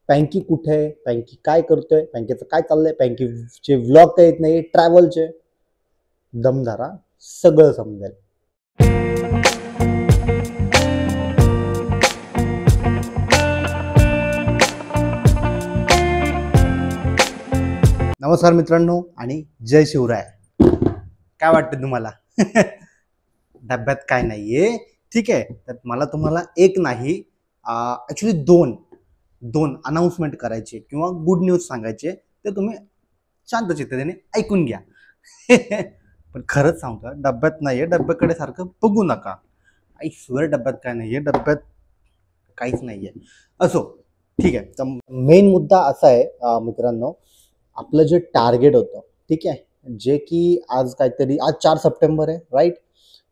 पँकी कुठे आहे, पँकी काय करतोय, पँकीचं काय चाललंय, पँकीचे व्लॉग काय येत नाही, ट्रॅव्हलचे, दमधारा सगळं समजेल. नमस्कार मित्रांनो आणि जय शिवराय. काय वाटतं तुम्हाला? डब्यात काय नाहीये, ठीक आहे. तर मला तुम्हाला एक नाही ॲक्च्युली दोन अनाउन्समेंट करायचे किंवा गुड न्यूज सांगायचे, ते तुम्ही शांत चित्ताने ऐकून घ्या. पण खरंच सांगतो, डब्यात नाहीये, डब्याकडे सारखं बघू नका. आई स्वेअर डब्यात काय नाहीये, डब्यात काहीच नाहीये. असो, ठीक आहे. तर मेन मुद्दा असा आहे मित्रांनो, आपलं जे टार्गेट होतं, ठीक आहे, जे की आज 4 सप्टेंबर आहे, राईट.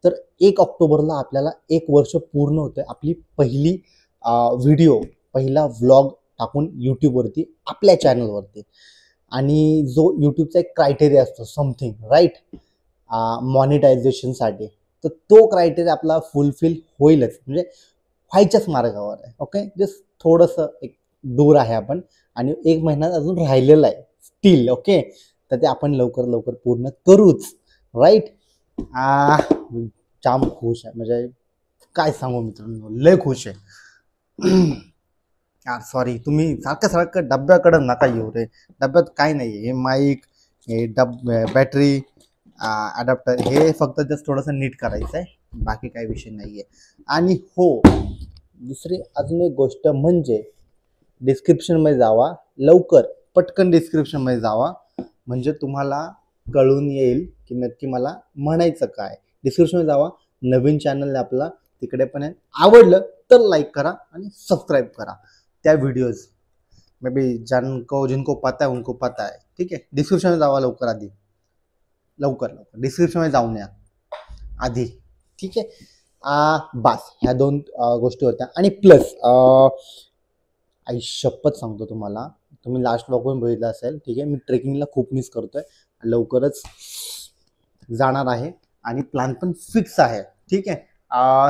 तर 1 ऑक्टोबरला आपल्याला 1 वर्ष पूर्ण होतं आपली पहिली व्हिडिओ, पहिला व्लॉग टाकून यूट्यूबवरती, आपल्या चॅनलवरती. आणि जो यूट्यूबचा एक क्रायटेरिया असतो समथिंग, राईट, मॉनिटायझेशनसाठी. तर तो क्रायटेरिया आपला फुलफिल होईलच, म्हणजे व्हायच्याच मार्गावर आहे. ओके, जस्ट थोडंसं एक दूर आहे आपण, आणि 1 महिना अजून राहिलेला आहे स्टील. ओके, तर ते आपण लवकर पूर्ण करूच, राईट. जाम खुश आहे, म्हणजे काय सांगू मित्रांनो, लय खुश आहे. यार सॉरी, तुम्ही सारखं डब्याकडे नका येऊ रे. डब्यात काय नाही, हे माईक, हे बॅटरी, अडॅप्टर, हे फक्त जस्ट थोडंसं नीट करायचं आहे, बाकी काही विषय नाही आहे. आणि हो, दुसरी अजून एक गोष्ट म्हणजे डिस्क्रिप्शनमध्ये जावा, लवकर पटकन डिस्क्रिप्शनमध्ये जावा, म्हणजे तुम्हाला कळून येईल की नक्की मला म्हणायचं काय. डिस्क्रिप्शनमध्ये जावा, नवीन चॅनल आहे आपला, तिकडे पण आहे. आवडलं तर लाईक करा आणि सबस्क्राईब करा. त्या व्हिडिओज मे बी जिनको पता है उनको पता है, ठीक आहे. डिस्क्रिप्शनमध्ये जावा लवकर, आधी लवकर डिस्क्रिप्शनमध्ये जाऊन या आधी, ठीक आहे. बस ह्या 2 गोष्टी होत्या. आणि प्लस आई शपथ सांगतो तुम्हाला, तुम्ही लास्ट व्लॉग पण बघितला असेल, ठीक आहे, मी ट्रेकिंगला खूप मिस करतोय. लवकरच जाणार आहे आणि प्लॅन पण फिक्स आहे, ठीक आहे.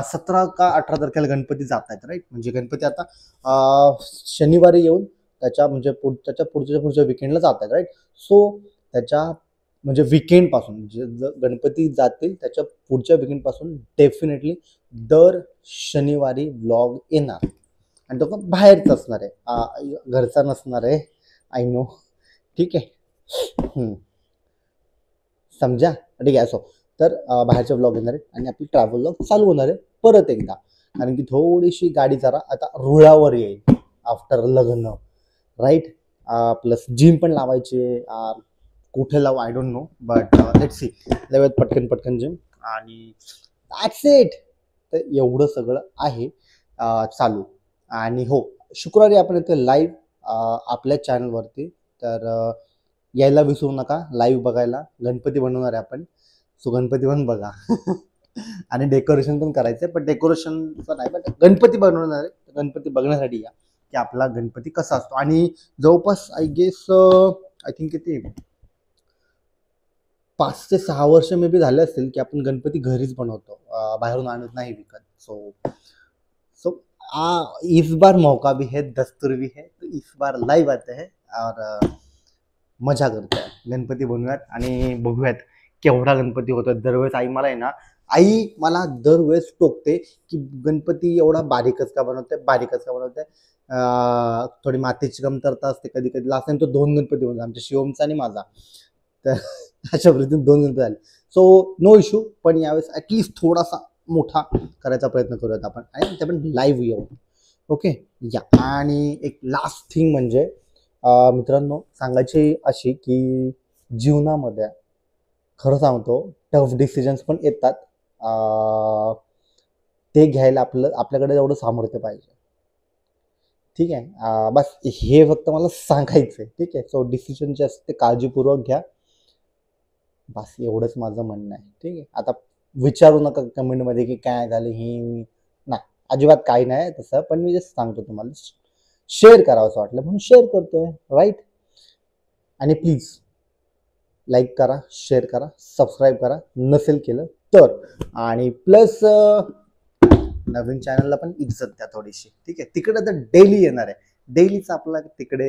17 का 18 तारखेला गणपती जात आहेत, राईट. म्हणजे गणपती आता शनिवारी येऊन त्याच्या पुढच्या विकेंडला जात आहेत, राईट. सो त्याच्या म्हणजे विकेंडपासून जे गणपती जातील त्याच्या पुढच्या विकेंडपासून डेफिनेटली दर शनिवारी व्लॉग येणार, आणि तो पण बाहेरच असणार आहे, घरचा नसणार आहे. आय नो, ठीक आहे. समजा, ठीक आहे. असो, तर बाहेरचे व्लॉग येणार आहे आणि आपली ट्रॅव्हल व्लॉग चालू होणार आहे परत एकदा, कारण की थोडीशी गाडी जरा आता रुळावर येईल आफ्टर लग्न, राईट. प्लस जिम पण लावायची, कुठे लावू I don't know, but let's see. लावूयात पटकन जिम, आणि दॅट्स इट. तर एवढं सगळं आहे चालू. आणि हो, शुक्रवारी आपण येतो लाईव्ह आपल्या चॅनलवरती, तर यायला विसरू नका लाईव्ह बघायला. गणपती बनवणार आहे आपण, सो गणपती पण बघा. आणि डेकोरेशन पण करायचं आहे, पण डेकोरेशनचं नाही, पण गणपती बनवणार आहे. गणपती बघण्यासाठी या, की आपला गणपती कसा असतो. आणि जवळपास आय थिंक किती 5 ते 6 वर्ष मे बी झाले असतील की आपण गणपती घरीच बनवतो, बाहेरून आणत नाही विकत. सो इस बार मौका भी है, दस्तूर भी है, तो इस बार लाइव आते हैं और मजा करते हैं. गणपती बनवूयात आणि बघूयात केवढा गणपती होतो. दरवेळेस आई मला दरवेळेस टोकते की गणपती एवढा बारीकच का बनवते. थोडी मातीची कमतरता असते कधी कधी. लास्ट टाइम तो 2 गणपती बनवले, आमच्या शिवमचा आणि माझा. तर अशा पद्धतीने 2 गणपती झाले. सो नो इश्यू, पण यावेळेस ॲटलिस्ट थोडासा मोठा करायचा प्रयत्न करूयात आपण, आणि ते पण लाईव्ह येऊ. ओके, या. आणि एक लास्ट थिंग म्हणजे मित्रांनो सांगायची अशी की जीवनामध्ये खरं सांगतो टफ डिसिजन्स पण येतात, ते घ्यायला आपल्याकडे एवढं सामर्थ्य पाहिजे, ठीक आहे. बस हे फक्त मला सांगायचं आहे, ठीक आहे. सो डिसिजन जे असते ते काळजीपूर्वक घ्या, बस एवढंच माझं म्हणणं आहे, ठीक आहे. आता विचारू नका कमेंटमध्ये की काय झालं, हे नाही, अजिबात काही नाही तसं, पण मी जस्ट सांगतो तुम्हाला, शेअर करावं असं वाटलं म्हणून शेअर करतोय, राईट. आणि प्लीज लाईक करा, शेअर करा, सबस्क्राईब करा नसेल केलं तर. आणि प्लस नवीन चॅनलला पण इज्जत द्या थोडीशी, ठीक आहे. तिकडे तर डेली येणार आहे, डेलीच आपला तिकडे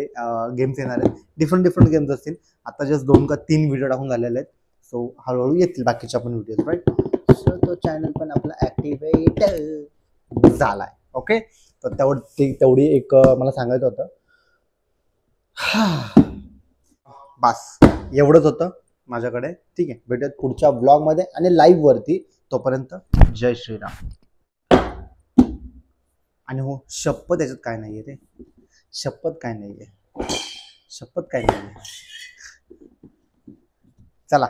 गेम्स येणार आहेत, डिफरंट गेम्स असतील. आता जस्ट 2 का 3 व्हिडिओ टाकून झालेले आहेत, सो हळूहळू येतील बाकीच्या पण व्हिडिओज, राईट. सो तो चॅनल पण आपला ऍक्टिव्हेट झालाय. ओके, तर तेवढी एक मला सांगायचं होतं. बस एवढंच होतं माझ्याकडे. ठीक आहे, भेटूयात पुढच्या ब्लॉगमध्ये आणि लाईव्ह वरती. तोपर्यंत जय श्रीराम. आणि हो, शपथ याच्यात काय नाहीये रे, शपथ काय नाहीये. चला.